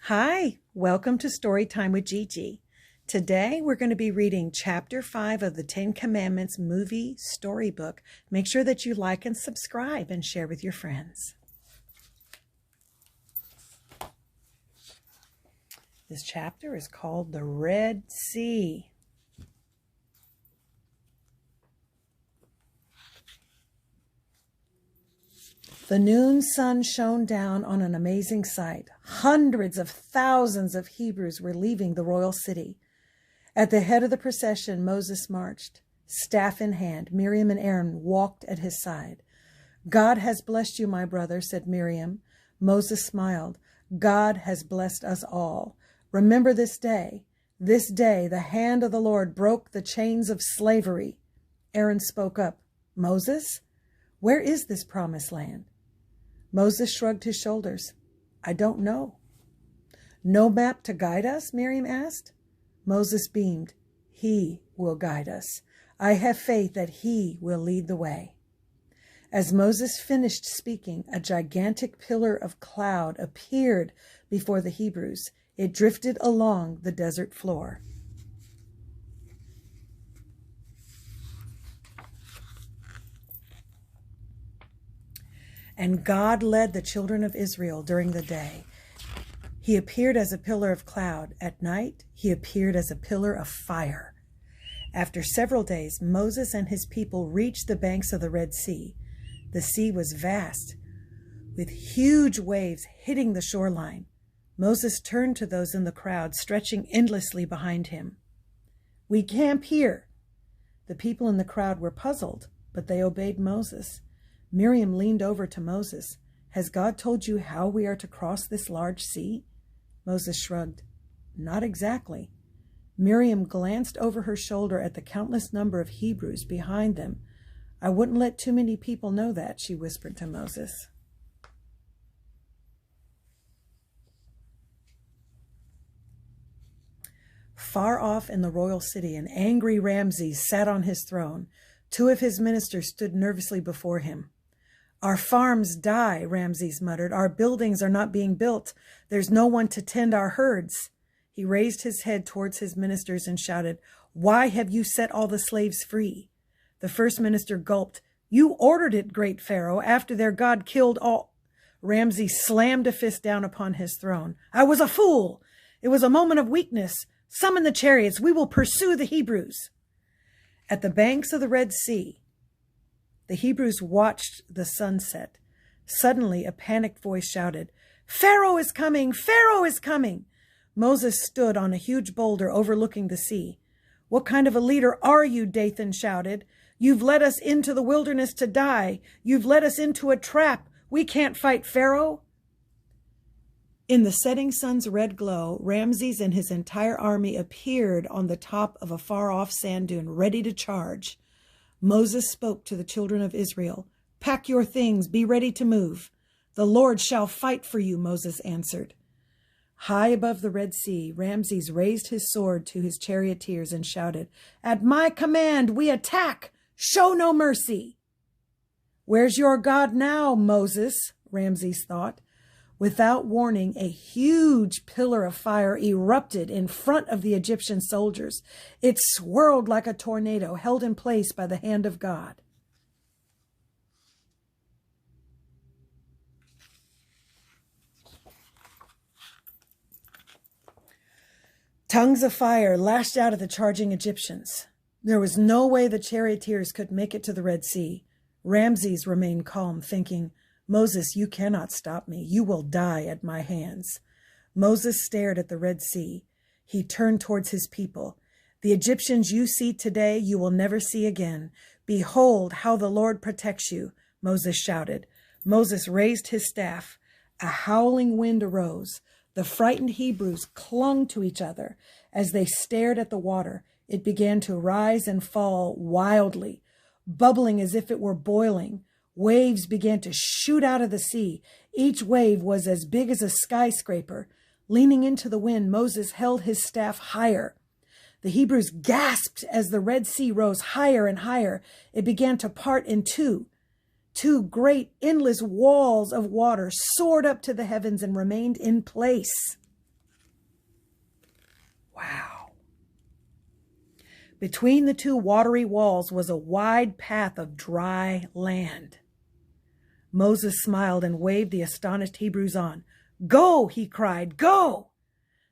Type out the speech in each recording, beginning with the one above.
Hi, welcome to Storytime with Gigi. Today we're going to be reading Chapter 5 of the Ten Commandments movie storybook. Make sure that you like and subscribe and share with your friends. This chapter is called The Red Sea. The noon sun shone down on an amazing sight. Hundreds of thousands of Hebrews were leaving the royal city. At the head of the procession, Moses marched, staff in hand. Miriam and Aaron walked at his side. "God has blessed you, my brother," said Miriam. Moses smiled. "God has blessed us all. Remember this day. This day the hand of the Lord broke the chains of slavery." Aaron spoke up. "Moses, where is this promised land?" Moses shrugged his shoulders. "I don't know." "No map to guide us?" Miriam asked. Moses beamed. "He will guide us. I have faith that he will lead the way." As Moses finished speaking, a gigantic pillar of cloud appeared before the Hebrews. It drifted along the desert floor. And God led the children of Israel during the day. He appeared as a pillar of cloud. At night, he appeared as a pillar of fire. After several days, Moses and his people reached the banks of the Red Sea. The sea was vast, with huge waves hitting the shoreline. Moses turned to those in the crowd, stretching endlessly behind him. "We camp here." The people in the crowd were puzzled, but they obeyed Moses. Miriam leaned over to Moses. "Has God told you how we are to cross this large sea?" Moses shrugged. "Not exactly." Miriam glanced over her shoulder at the countless number of Hebrews behind them. "I wouldn't let too many people know that," she whispered to Moses. Far off in the royal city, an angry Ramses sat on his throne. Two of his ministers stood nervously before him. "Our farms die," Ramses muttered. "Our buildings are not being built. There's no one to tend our herds." He raised his head towards his ministers and shouted, "Why have you set all the slaves free?" The first minister gulped. "You ordered it, great Pharaoh, after their God killed all." Ramses slammed a fist down upon his throne. "I was a fool. It was a moment of weakness. Summon the chariots. We will pursue the Hebrews." At the banks of the Red Sea, the Hebrews watched the sunset. Suddenly, a panicked voice shouted, "Pharaoh is coming! Pharaoh is coming!" Moses stood on a huge boulder overlooking the sea. "What kind of a leader are you?" Dathan shouted. "You've led us into the wilderness to die. You've led us into a trap. We can't fight Pharaoh." In the setting sun's red glow, Ramses and his entire army appeared on the top of a far-off sand dune, ready to charge. Moses spoke to the children of Israel. "Pack your things, be ready to move." "The Lord shall fight for you," Moses answered. High above the Red Sea, Ramses raised his sword to his charioteers and shouted, "At my command, we attack! Show no mercy!" "Where's your God now, Moses?" Ramses thought. Without warning, a huge pillar of fire erupted in front of the Egyptian soldiers. It swirled like a tornado, held in place by the hand of God. Tongues of fire lashed out at the charging Egyptians. There was no way the charioteers could make it to the Red Sea. Ramses remained calm, thinking, "Moses, you cannot stop me. You will die at my hands." Moses stared at the Red Sea. He turned towards his people. "The Egyptians you see today, you will never see again. Behold how the Lord protects you," Moses shouted. Moses raised his staff. A howling wind arose. The frightened Hebrews clung to each other. As they stared at the water, it began to rise and fall wildly, bubbling as if it were boiling. Waves began to shoot out of the sea. Each wave was as big as a skyscraper. Leaning into the wind, Moses held his staff higher. The Hebrews gasped as the Red Sea rose higher and higher. It began to part in two. Two great endless walls of water soared up to the heavens and remained in place. Wow. Between the two watery walls was a wide path of dry land. Moses smiled and waved the astonished Hebrews on. "Go," he cried, "go!"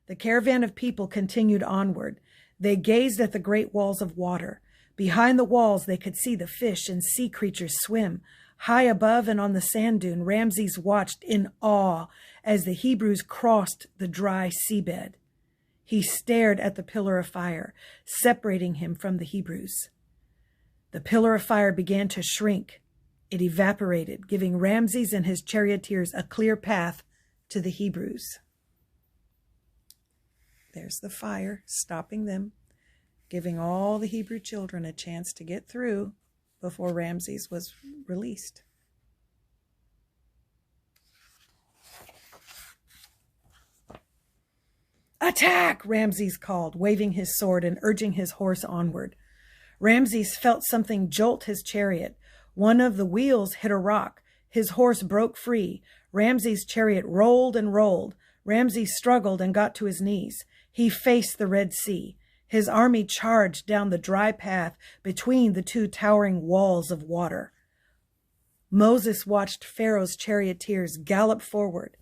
The caravan of people continued onward. They gazed at the great walls of water. Behind the walls, they could see the fish and sea creatures swim. High above and on the sand dune, Ramses watched in awe as the Hebrews crossed the dry seabed. He stared at the pillar of fire, separating him from the Hebrews. The pillar of fire began to shrink. It evaporated, giving Ramses and his charioteers a clear path to the Hebrews. There's the fire, stopping them, giving all the Hebrew children a chance to get through before Ramses was released. "Attack!" Ramses called, waving his sword and urging his horse onward. Ramses felt something jolt his chariot. One of the wheels hit a rock. His horse broke free. Ramses' chariot rolled and rolled. Ramses struggled and got to his knees. He faced the Red Sea. His army charged down the dry path between the two towering walls of water. Moses watched Pharaoh's charioteers gallop forward.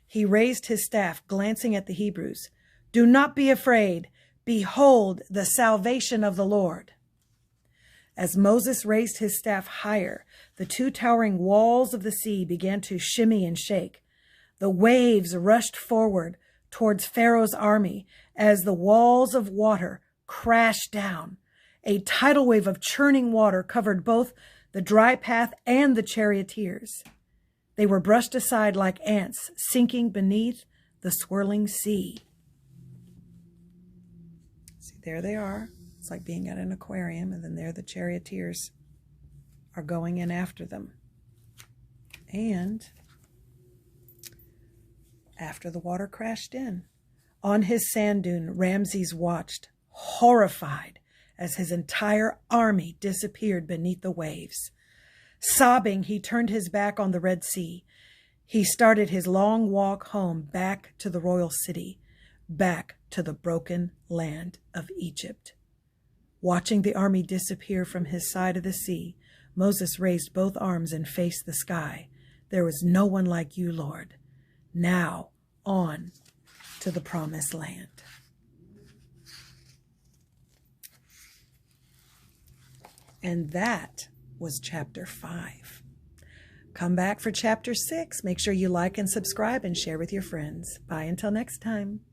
He raised his staff, glancing at the Hebrews. "Do not be afraid. Behold the salvation of the Lord." As Moses raised his staff higher, the two towering walls of the sea began to shimmy and shake. The waves rushed forward towards Pharaoh's army as the walls of water crashed down. A tidal wave of churning water covered both the dry path and the charioteers. They were brushed aside like ants sinking beneath the swirling sea. See, there they are. It's like being at an aquarium, and then there the charioteers are going in after them. And after the water crashed in, on his sand dune, Ramses watched, horrified, as his entire army disappeared beneath the waves. Sobbing, he turned his back on the Red Sea. He started his long walk home, back to the royal city, back to the broken land of Egypt. Watching the army disappear from his side of the sea, Moses raised both arms and faced the sky. "There is no one like you, Lord. Now on to the promised land." And that was chapter 5. Come back for chapter 6. Make sure you like and subscribe and share with your friends. Bye until next time.